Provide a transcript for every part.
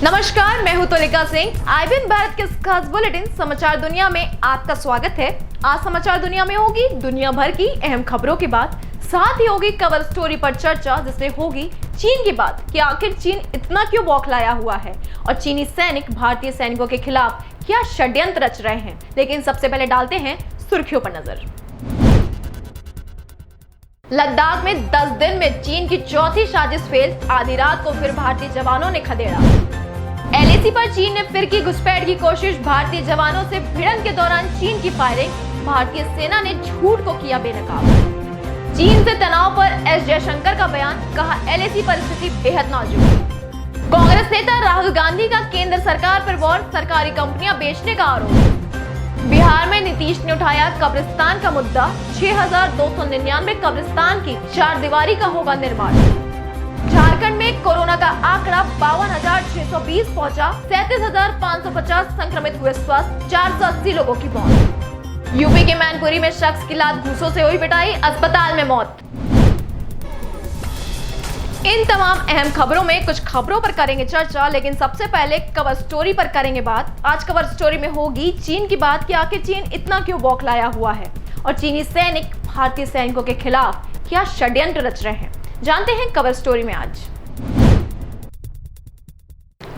नमस्कार, मैं हूं तुलिका सिंह। आईबीएन भारत के इस खास बुलेटिन समाचार दुनिया में आपका स्वागत है। आज समाचार दुनिया में होगी दुनिया भर की अहम खबरों की बात, साथ ही होगी कवर स्टोरी पर चर्चा जिसमें होगी चीन की बात कि आखिर चीन इतना क्यों बौखलाया हुआ है और चीनी सैनिक भारतीय सैनिकों के खिलाफ क्या षड्यंत्र रच रहे हैं। लेकिन सबसे पहले डालते हैं सुर्खियों पर नजर। लद्दाख में 10 दिन में चीन की चौथी साजिश फेल, आधी रात को फिर भारतीय जवानों ने खदेड़ा। एलएसी पर चीन ने फिर की घुसपैठ की कोशिश, भारतीय जवानों से भिड़ंत के दौरान चीन की फायरिंग, भारतीय सेना ने झूठ को किया बेनकाब। चीन से तनाव पर एस जयशंकर का बयान, कहा एलएसी परिस्थिति बेहद नाजुक। कांग्रेस नेता राहुल गांधी का केंद्र सरकार पर वॉर, सरकारी कंपनियां बेचने का आरोप। बिहार में नीतीश ने उठाया कब्रिस्तान का मुद्दा, 6,299 कब्रिस्तान की 4 दीवारी का होगा निर्माण। झारखंड में कोरोना का आंकड़ा 52,620 पहुंचा, 37,550 संक्रमित हुए स्वस्थ, 480 लोगों की मौत। यूपी के मैनपुरी में शख्स की लात घूसों से हुई पिटाई, अस्पताल में मौत। इन तमाम अहम खबरों में कुछ खबरों पर करेंगे चर्चा, लेकिन सबसे पहले कवर स्टोरी पर करेंगे बात। आज कवर स्टोरी में होगी चीन की बात कि आखिर चीन इतना क्यों बौखलाया हुआ है और चीनी सैनिक भारतीय सैनिकों के खिलाफ क्या षड्यंत्र रच रहे हैं। जानते हैं कवर स्टोरी में आज।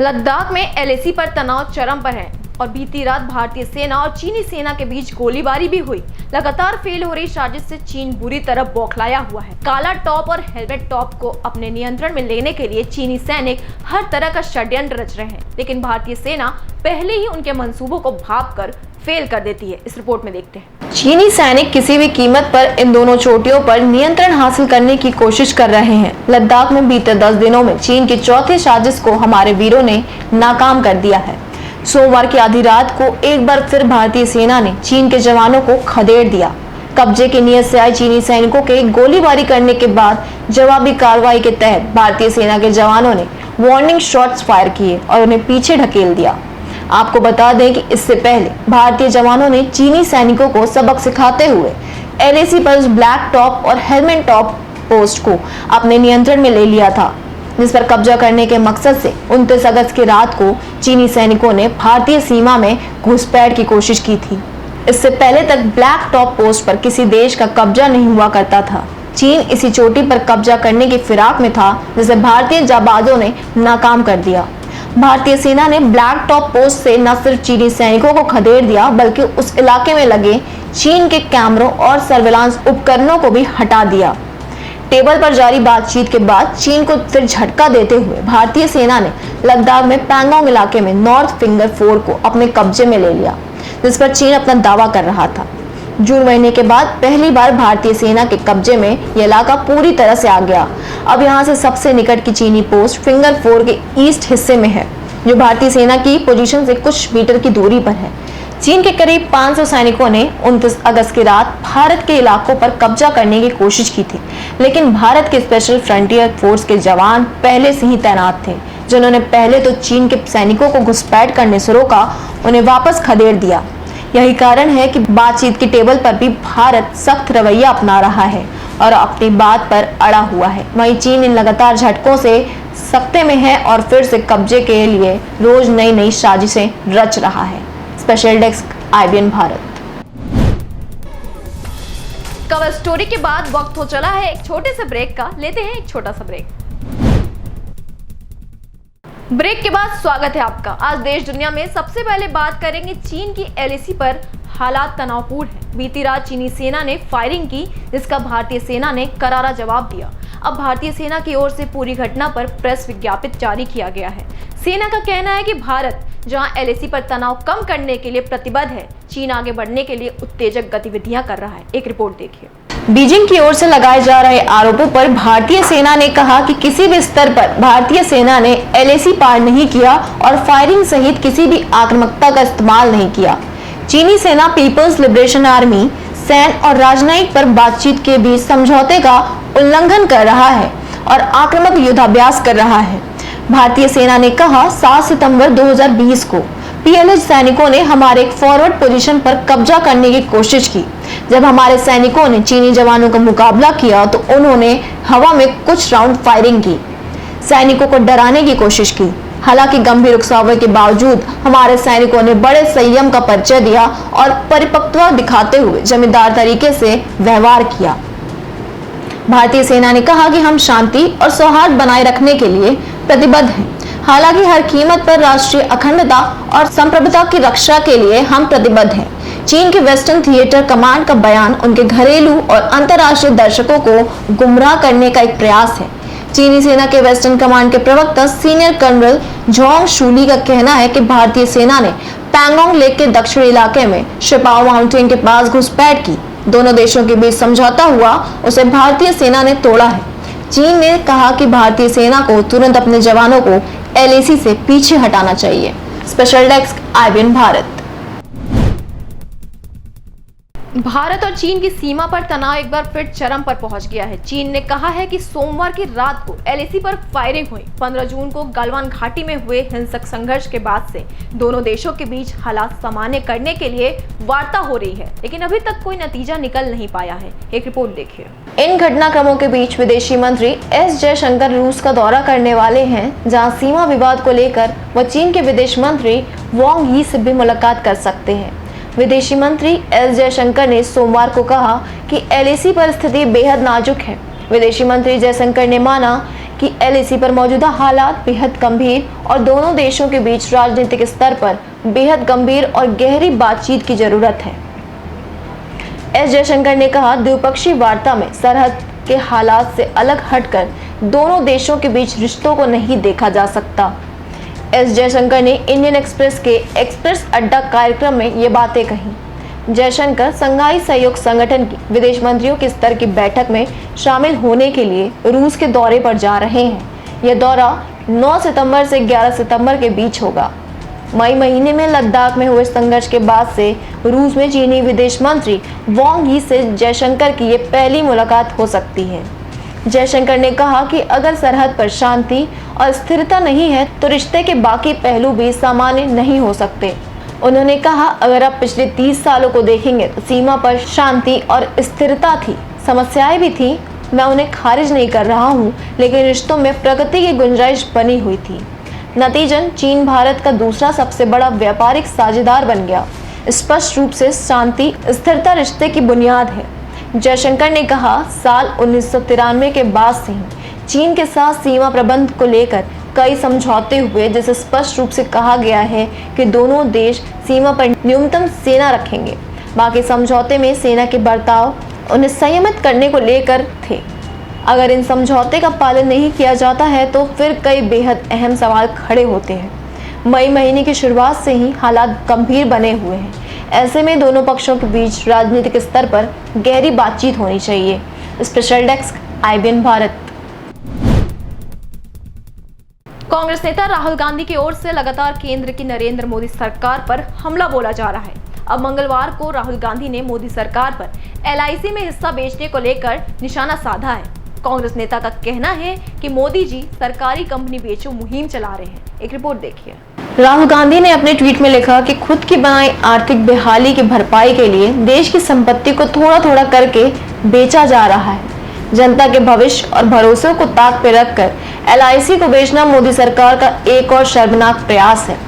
लद्दाख में एलएसी पर तनाव चरम पर है और बीती रात भारतीय सेना और चीनी सेना के बीच गोलीबारी भी हुई। लगातार फेल हो रही साजिश से चीन बुरी तरह बौखलाया हुआ है। काला टॉप और हेलमेट टॉप को अपने नियंत्रण में लेने के लिए चीनी सैनिक हर तरह का षड्यंत्र रच रहे हैं, लेकिन भारतीय सेना पहले ही उनके मंसूबों को भांपकर फेल कर देती है। इस रिपोर्ट में देखते हैं। चीनी सैनिक किसी भी कीमत पर इन दोनों चोटियों पर नियंत्रण हासिल करने की कोशिश कर रहे हैं। लद्दाख में बीते 10 दिनों में चीन की चौथी साजिश को हमारे वीरों ने नाकाम कर दिया है। सोमवार की आधी रात को एक बार फिर भारतीय सेना ने चीन के जवानों को खदेड़ दिया। कब्जे की नीयत से आए चीनी सैनिकों के गोलीबारी करने के बाद जवाबी कार्रवाई के तहत भारतीय सेना के जवानों ने वार्निंग शॉट्स फायर किए और उन्हें पीछे ढकेल दिया। आपको बता दें कि इससे पहले भारतीय जवानों ने चीनी सैनिकों को सबक सिखाते हुए एलएसी पर उस ब्लैक टॉप और हेलमेट टॉप पोस्ट को अपने नियंत्रण में ले लिया था, जिस पर कब्जा करने के मकसद से 29 अगस्त की रात को चीनी सैनिकों ने भारतीय सीमा में घुसपैठ की कोशिश की थी। इससे पहले तक ब्लैक टॉप पोस्ट पर किसी देश का कब्जा नहीं हुआ करता था। चीन इसी चोटी पर कब्जा करने की फिराक में था, जिसे भारतीय जाबाजों ने नाकाम कर दिया। भारतीय सेना ने ब्लैक टॉप पोस्ट से न सिर्फ चीनी सैनिकों को खदेड़ दिया, बल्कि उस इलाके में लगे चीन के कैमरों और सर्विलांस उपकरणों को भी हटा दिया। टेबल पर जारी बातचीत के बाद चीन को फिर झटका देते हुए भारतीय सेना ने लद्दाख में पैंगोंग इलाके में नॉर्थ फिंगर 4 को अपने कब्जे में ले लिया, जिस पर चीन अपना दावा कर रहा था। जून महीने के बाद पहली बार भारतीय सेना के कब्जे में यह इलाका पूरी तरह से आ गया। अब यहाँ से सबसे निकट की चीनी पोस्ट फिंगर 4 के ईस्ट हिस्से में है, जो भारतीय सेना की पोजीशन से कुछ मीटर की दूरी पर है। चीन के करीब 500 सैनिकों ने 29 अगस्त की रात भारत के इलाकों पर कब्जा करने की कोशिश की थी, लेकिन भारत के स्पेशल फ्रंटियर फोर्स के जवान पहले से ही तैनात थे, जिन्होंने पहले तो चीन के सैनिकों को घुसपैठ करने से रोका, उन्हें वापस खदेड़ दिया। यही कारण है कि बातचीत की टेबल पर भी भारत सख्त रवैया अपना रहा है और अपनी बात पर अड़ा हुआ है। वहीं चीन इन लगातार झटकों से सख्ते में है और फिर से कब्जे के लिए रोज नई नई साजिशें रच रहा है। Special desk IBN Bharat. Cover story के बाद वक्त हो चला है एक छोटे से ब्रेक का। लेते हैं एक छोटा सा ब्रेक। ब्रेक के बाद स्वागत है आपका। आज देश दुनिया में सबसे पहले बात करेंगे चीन की एलएसी पर। हालात तनावपूर्ण है। बीती रात चीनी सेना ने फायरिंग की, जिसका भारतीय सेना ने करारा जवाब दिया। अब भारतीय सेना की ओर से पूरी घटना पर प्रेस विज्ञापित जारी किया गया है। सेना का कहना है कि भारत जहां एलएसी पर तनाव कम करने के लिए प्रतिबद्ध है, चीन आगे बढ़ने के लिए उत्तेजक गतिविधियां कर रहा है। एक रिपोर्ट देखिए। बीजिंग की ओर से लगाए जा रहे आरोपों पर भारतीय सेना ने कहा कि किसी भी स्तर पर भारतीय सेना ने एलएसी पार नहीं किया और फायरिंग सहित किसी भी आक्रामकता का इस्तेमाल नहीं किया। चीनी सेना पीपल्स लिबरेशन आर्मी सैन्य और राजनयिक पर बातचीत के बीच समझौते का उल्लंघन कर रहा है और आक्रामक युद्धाभ्यास कर रहा है। भारतीय सेना ने कहा, 7 सितंबर 2020 को पीएलए सैनिकों ने हमारे एक फॉरवर्ड पोजीशन पर कब्जा करने की कोशिश की। जब हमारे सैनिकों ने चीनी जवानों का मुकाबला किया तो उन्होंने हवा में कुछ राउंड फायरिंग की, सैनिकों को डराने की कोशिश की। हालांकि गंभीर उकसावे के बावजूद हमारे सैनिकों ने बड़े संयम का परिचय दिया और परिपक्वता दिखाते हुए जमींदार तरीके से व्यवहार किया। भारतीय सेना ने कहा कि हम शांति और सौहार्द बनाए रखने के लिए प्रतिबद्ध हैं। हालांकि हर कीमत पर राष्ट्रीय अखंडता और संप्रभुता की रक्षा के लिए हम प्रतिबद्ध हैं। चीन के वेस्टर्न थिएटर कमांड का बयान उनके घरेलू और अंतर्राष्ट्रीय दर्शकों को गुमराह करने का एक प्रयास है। चीनी सेना के वेस्टर्न कमांड के प्रवक्ता सीनियर कर्नल जोंग शूली का कहना है कि भारतीय सेना ने पैंगोंग लेक के दक्षिणी इलाके में शिपाओ माउंटेन के पास घुसपैठ की। दोनों देशों के बीच समझौता हुआ, उसे भारतीय सेना ने तोड़ा है। चीन ने कहा कि भारतीय सेना को तुरंत अपने जवानों को LAC से पीछे हटाना चाहिए। Special desk IBN Bharat. Bharat और चीन की सीमा पर तनाव एक बार फिर चरम पर पहुंच गया है। चीन ने कहा है कि सोमवार की रात को LAC पर फायरिंग हुई। 15 जून को गलवान घाटी में हुए हिंसक संघर्ष के बाद से दोनों देशों के बीच हालात सामान्य करने के लिए वार्ता हो रही है, लेकिन अभी तक कोई नतीजा निकल नहीं पाया है। एक रिपोर्ट देखिए। इन घटनाक्रमों के बीच विदेशी मंत्री S जयशंकर रूस का दौरा करने वाले हैं, जहाँ सीमा विवाद को लेकर वह चीन के विदेश मंत्री वांग यी से भी मुलाकात कर सकते हैं। विदेशी मंत्री S जयशंकर ने सोमवार को कहा कि LAC पर स्थिति बेहद नाजुक है। विदेशी मंत्री जयशंकर ने माना कि LAC पर मौजूदा हालात बेहद गंभीर और दोनों देशों के बीच राजनीतिक स्तर पर बेहद गंभीर और गहरी बातचीत की जरूरत है। S जयशंकर ने कहा, द्विपक्षीय वार्ता में सरहद के हालात से अलग हटकर दोनों देशों के बीच रिश्तों को नहीं देखा जा सकता। S जयशंकर ने इंडियन एक्सप्रेस के एक्सप्रेस अड्डा कार्यक्रम में ये बातें कही। जयशंकर संघाई सहयोग संगठन की विदेश मंत्रियों के स्तर की बैठक में शामिल होने के लिए रूस के दौरे पर जा रहे हैं। यह दौरा 9 सितंबर से 11 सितंबर के बीच होगा। मई महीने में लद्दाख में हुए संघर्ष के बाद से रूस में चीनी विदेश मंत्री वांग यी से जयशंकर की ये पहली मुलाकात हो सकती है। जयशंकर ने कहा कि अगर सरहद पर शांति और स्थिरता नहीं है तो रिश्ते के बाकी पहलू भी सामान्य नहीं हो सकते। उन्होंने कहा, अगर आप पिछले 30 सालों को देखेंगे तो सीमा पर शांति और स्थिरता थी, समस्याएं भी थी। मैं उन्हें खारिज नहीं कर रहा हूं, लेकिन रिश्तों में प्रगति की गुंजाइश बनी हुई थी। नतीजन चीन भारत का दूसरा सबसे बड़ा व्यापारिक साझेदार बन गया। स्पष्ट रूप से शांति स्थिरता रिश्ते की बुनियाद है। जयशंकर ने कहा, साल 1993 के बाद से ही चीन के साथ सीमा प्रबंध को लेकर कई समझौते हुए, जिसे स्पष्ट रूप से कहा गया है कि दोनों देश सीमा पर न्यूनतम सेना रखेंगे। बाकी समझौते में सेना के बर्ताव उन्हें संयमित करने को लेकर थे। अगर इन समझौते का पालन नहीं किया जाता है तो फिर कई बेहद अहम सवाल खड़े होते हैं। मई महीने की शुरुआत से ही हालात गंभीर बने हुए हैं। ऐसे में दोनों पक्षों के बीच राजनीतिक स्तर पर गहरी बातचीत होनी चाहिए। Special desk IBN Bharat. Congress नेता राहुल गांधी की ओर से लगातार केंद्र की नरेंद्र मोदी सरकार पर हमला बोला जा रहा है। अब मंगलवार को राहुल गांधी ने मोदी सरकार पर LIC में हिस्सा बेचने को लेकर निशाना साधा है। कांग्रेस नेता का कहना है कि मोदी जी सरकारी कंपनी बेचो मुहिम चला रहे हैं। एक रिपोर्ट देखिए। राहुल गांधी ने अपने ट्वीट में लिखा कि खुद की बनाई आर्थिक बेहाली की भरपाई के लिए देश की संपत्ति को थोड़ा थोड़ा करके बेचा जा रहा है। जनता के भविष्य और भरोसे को ताक पे रखकर LIC को बेचना मोदी सरकार का एक और शर्मनाक प्रयास है।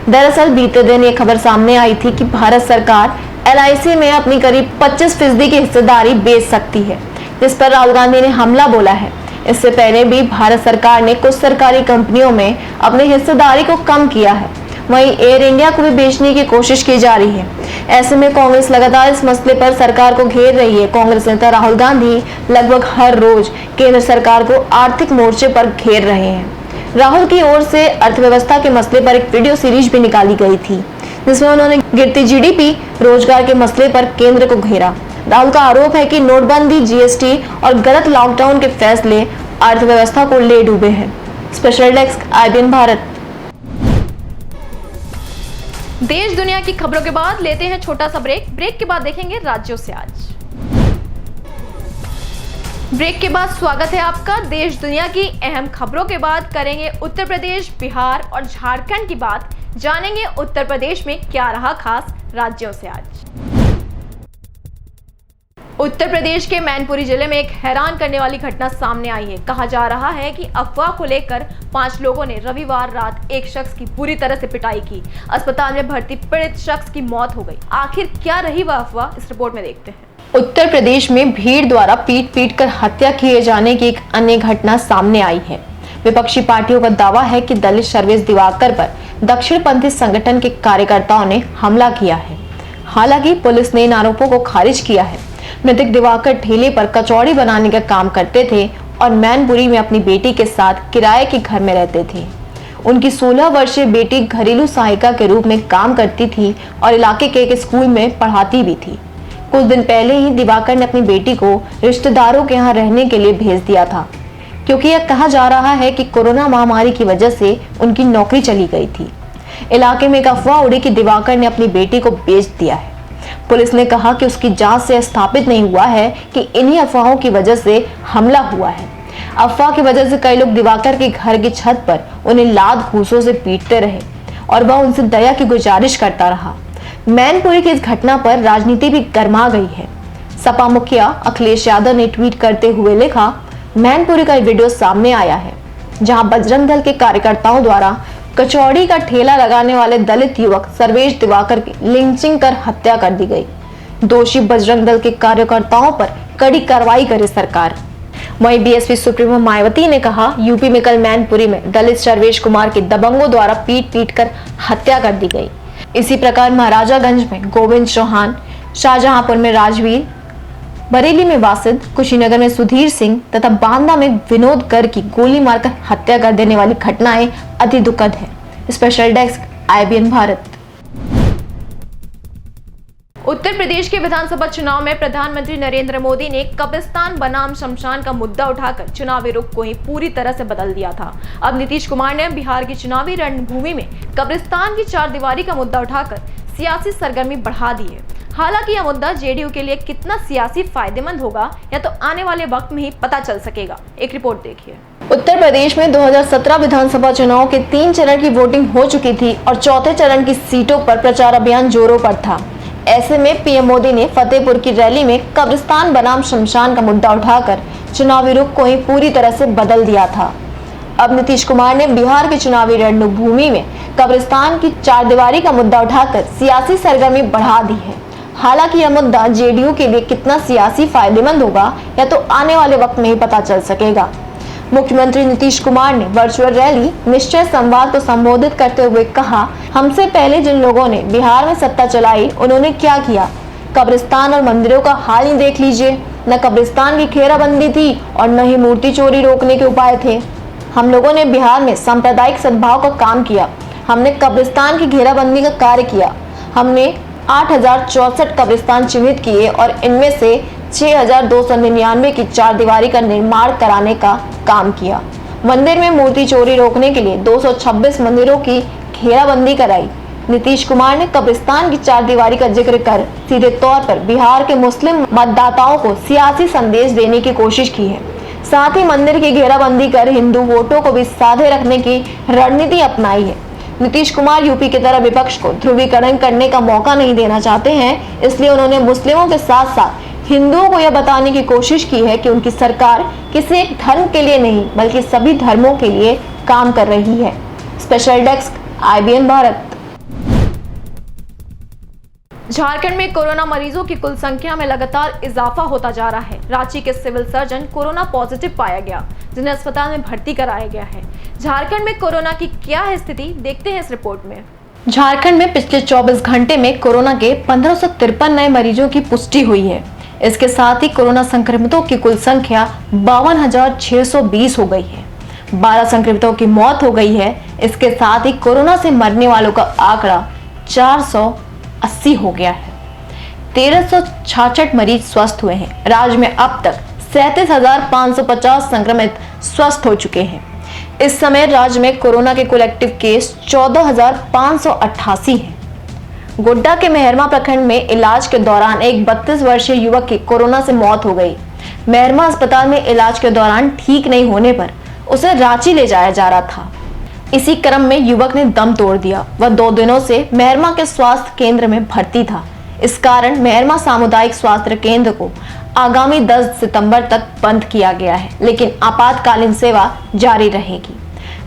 दरअसल बीते दिन ये खबर सामने आई थी कि भारत सरकार LIC में अपनी करीब 25% की हिस्सेदारी बेच सकती है, जिस पर राहुल गांधी ने हमला बोला है। इससे पहले भी भारत सरकार ने कुछ सरकारी कंपनियों में अपनी हिस्सेदारी को कम किया है। वहीं एयर इंडिया को भी बेचने की कोशिश की जा रही है। ऐसे में कांग्रेस लगातार इस मसले पर सरकार को घेर रही है। कांग्रेस नेता राहुल गांधी लगभग हर रोज केंद्र सरकार को आर्थिक मोर्चे पर घेर रहे हैं। राहुल की ओर से अर्थव्यवस्था के मसले पर एक वीडियो सीरीज भी निकाली गई थी, जिसमें उन्होंने गिरती GDP, रोजगार के मसले पर केंद्र को घेरा। राहुल का आरोप है कि नोटबंदी, GST और गलत लॉकडाउन के फैसले अर्थव्यवस्था को ले डूबे हैं। Special desk IBN Bharat. देश दुनिया की खबरों के बाद लेते हैं छोटा सा ब्रेक के बाद देखेंगे राज्यों से आज। ब्रेक के बाद स्वागत है आपका। देश दुनिया की अहम खबरों के बाद करेंगे उत्तर प्रदेश, बिहार और झारखंड की बात। जानेंगे उत्तर प्रदेश में क्या रहा खास राज्यों से आज। उत्तर प्रदेश के मैनपुरी जिले में एक हैरान करने वाली घटना सामने आई है। कहा जा रहा है कि अफवाह को लेकर 5 लोगों ने रविवार रात एक शख्स की बुरी तरह से पिटाई की। अस्पताल में भर्ती पीड़ित शख्स की मौत हो गई। आखिर क्या रही वह अफवाह, इस रिपोर्ट में देखते हैं। उत्तर प्रदेश में भीड़ द्वारा पीट कर हत्या किए जाने की एक अन्य घटना सामने आई है। विपक्षी पार्टियों का दावा है कि दलित सर्वेश दिवाकर पर दक्षिणपंथी संगठन के कार्यकर्ताओं ने हमला किया है। हालांकि पुलिस ने इन आरोपों को खारिज किया है। मृतक दिवाकर ठेले पर कचौड़ी बनाने का काम करते थे और मैनपुरी में अपनी बेटी के साथ किराए के घर में रहते थे। उनकी 16 वर्षीय बेटी घरेलू सहायिका के रूप में काम करती थी और इलाके के एक स्कूल में पढ़ाती भी थी। कुछ दिन पहले ही दिवाकर ने अपनी बेटी को रिश्तेदारों के यहाँ रहने के लिए भेज दिया था, क्योंकि यह कहा जा रहा है कि कोरोना महामारी की वजह से उनकी नौकरी चली गई थी। इलाके में एक अफवाह उड़ी कि दिवाकर ने अपनी बेटी को बेच दिया है। पुलिस ने कहा कि उसकी जांच से स्थापित नहीं हुआ है कि इन्हीं अफवाहों की वजह से हमला हुआ है। अफवाह की वजह से कई लोग दिवाकर के घर की छत पर उन्हें लात घूंसों से पीटते रहे और वह उनसे दया की गुजारिश करता रहा। मैनपुरी की इस घटना पर राजनीति भी गर्मा गई है। सपा मुखिया अखिलेश यादव ने ट्वीट करते हुए लिखा, मैनपुरी का वीडियो सामने आया है जहां बजरंग दल के कार्यकर्ताओं द्वारा कचौड़ी का ठेला लगाने वाले दलित युवक सर्वेश दिवाकर की लिंचिंग कर हत्या कर दी गई। दोषी बजरंग दल के कार्यकर्ताओं पर कड़ी कार्रवाई करे सरकार। वहीं बीएसपी सुप्रीमो मायावती ने कहा, यूपी में कल मैनपुरी में दलित सर्वेश कुमार के दबंगों द्वारा पीट कर हत्या कर दी गई। इसी प्रकार महाराजागंज में गोविंद चौहान, शाहजहांपुर में राजवीर, बरेली में वासिद, कुशीनगर में सुधीर सिंह तथा बांदा में विनोद कर की गोली मारकर हत्या कर देने वाली घटनाएं अति दुखद है। स्पेशल डेस्क IBN भारत। उत्तर प्रदेश के विधानसभा चुनाव में प्रधानमंत्री नरेंद्र मोदी ने कब्रिस्तान बनाम शमशान का मुद्दा उठाकर चुनावी रुख को ही पूरी तरह से बदल दिया था। अब नीतीश कुमार ने बिहार की चुनावी रणभूमि में कब्रिस्तान की चारदीवारी का मुद्दा उठाकर सियासी सरगर्मी बढ़ा दी है। हालांकि यह मुद्दा जेडीयू के लिए कितना सियासी फायदेमंद होगा या तो आने वाले वक्त में ही पता चल सकेगा। एक रिपोर्ट देखिए। उत्तर प्रदेश में 2017 विधानसभा चुनाव के 3 चरण की वोटिंग हो चुकी थी और चौथे चरण की सीटों पर प्रचार अभियान जोरों पर था। ऐसे में पीएम मोदी ने फतेहपुर की रैली में कब्रिस्तान बनाम शमशान का मुद्दा उठाकर चुनावी रुख को ही पूरी तरह से बदल दिया था। अब नीतीश कुमार ने बिहार की चुनावी रणभूमि में कब्रिस्तान की चारदीवारी का मुद्दा उठाकर सियासी सरगर्मी बढ़ा दी है। हालांकि यह मुद्दा जेडीयू के लिए कितना सियासी फायदेमंद होगा या तो आने वाले वक्त में ही पता चल सकेगा। मुख्यमंत्री नीतीश कुमार ने वर्चुअल रैली निश्चय संवाद को संबोधित करते हुए कहा, हमसे पहले जिन लोगों ने बिहार में सत्ता चलाई उन्होंने क्या किया? कब्रिस्तान और मंदिरों का हाल ही देख लीजिए। न कब्रिस्तान की घेराबंदी थी और न ही मूर्ति चोरी रोकने के उपाय थे। हम लोगों ने बिहार में सांप्रदायिक सद्भाव का काम किया। हमने कब्रिस्तान की घेराबंदी का कार्य किया। हमने 8064 कब्रिस्तान चिन्हित किए और इनमें से 6299 की चारदीवारी का निर्माण कराने का काम किया। मंदिर में मूर्ति चोरी रोकने के लिए 226 मंदिरों की घेराबंदी कराई। नीतीश कुमार ने कब्रिस्तान की चारदीवारी का जिक्र कर सीधे तौर पर बिहार के मुस्लिम मतदाताओं को सियासी संदेश देने की कोशिश की है। साथ ही मंदिर की घेराबंदी कर हिंदू वोटों को भी साधे रखने की रणनीति अपनाई है। नीतीश कुमार यूपी की तरह विपक्ष को ध्रुवीकरण करने का मौका नहीं देना चाहते हैं, इसलिए उन्होंने मुस्लिमों के साथ साथ हिंदुओं को यह बताने की कोशिश की है कि उनकी सरकार किसी एक धर्म के लिए नहीं बल्कि सभी धर्मों के लिए काम कर रही है। Special desk IBN Bharat. Jharkhand में कोरोना मरीजों की कुल संख्या में लगातार इजाफा होता जा रहा है। रांची के सिविल सर्जन कोरोना पॉजिटिव पाया गया, जिन्हें अस्पताल में भर्ती कराया गया है। झारखंड में कोरोना की क्या है स्थिति, देखते हैं इस रिपोर्ट में। झारखंड में पिछले 24 घंटे में कोरोना के 1553 नए मरीजों की पुष्टि हुई है। इसके साथ ही कोरोना संक्रमितों की कुल संख्या 52,620 हो गई है। 12 संक्रमितों की मौत हो गई है। इसके साथ ही कोरोना से मरने वालों का आंकड़ा 480 हो गया है। 1366 मरीज स्वस्थ हुए हैं। राज्य में अब तक 37,550 संक्रमित स्वस्थ हो चुके हैं। इस समय राज्य में कोरोना के कुल एक्टिव केस 14,588 हैं। गोड्डा के मेहरमा प्रखंड में इलाज के दौरान एक 32 वर्षीय युवक की कोरोना से मौत हो गई। मेहरमा अस्पताल में इलाज के दौरान ठीक नहीं होने पर उसे रांची ले जाया जा रहा था। इसी क्रम में युवक ने दम तोड़ दिया। वह 2 दिनों से मेहरमा के स्वास्थ्य केंद्र में भर्ती था। इस कारण मेहरमा सामुदायिक स्वास्थ्य केंद्र को आगामी 10 सितंबर तक बंद किया गया है, लेकिन आपातकालीन सेवा जारी रहेगी।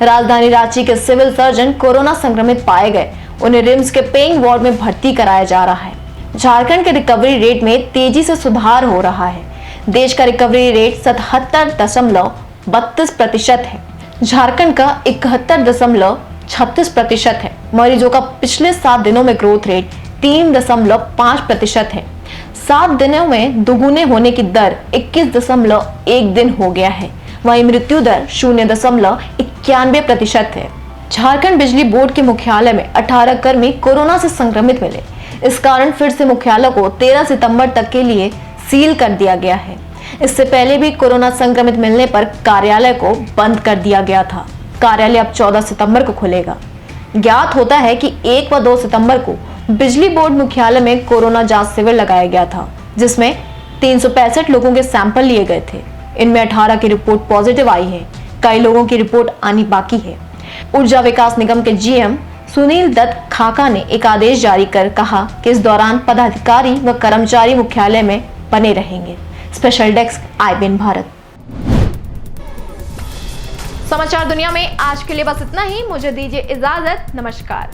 राजधानी रांची के सिविल सर्जन कोरोना संक्रमित पाए गए, उन्हें रिम्स के पेइंग वार्ड में भर्ती कराया जा रहा है। झारखंड के रिकवरी रेट में तेजी से सुधार हो रहा है। देश का रिकवरी रेट 77.32% है। झारखंड का 71.36% है। मरीजों का पिछले 7 दिनों में ग्रोथ रेट 3.5% है। 7 दिनों में दोगुने होने की दर 21.1 दिन हो गया है। वहीं मृत्यु दर 0.91% है। झारखंड बिजली बोर्ड के मुख्यालय में 18 कर्मी कोरोना से संक्रमित मिले। इस कारण फिर से मुख्यालय को 13 सितंबर तक के लिए सील कर दिया गया है। इससे पहले भी कोरोना संक्रमित मिलने पर कार्यालय को बंद कर दिया गया था। कार्यालय अब 14 सितंबर को खुलेगा। ज्ञात होता है कि 1 व 2 सितंबर को बिजली बोर्ड मुख्यालय में कोरोना जांच शिविर लगाया गया था, जिसमें 365 लोगों के सैंपल लिए गए थे। इनमें 18 की रिपोर्ट पॉजिटिव आई है। कई लोगों की रिपोर्ट आनी बाकी है। ऊर्जा विकास निगम के जीएम सुनील दत्त खाका ने एक आदेश जारी कर कहा कि इस दौरान पदाधिकारी व कर्मचारी मुख्यालय में बने रहेंगे। Special desk IBN Bharat. समाचार दुनिया में आज के लिए बस इतना ही। मुझे दीजिए इजाजत। नमस्कार।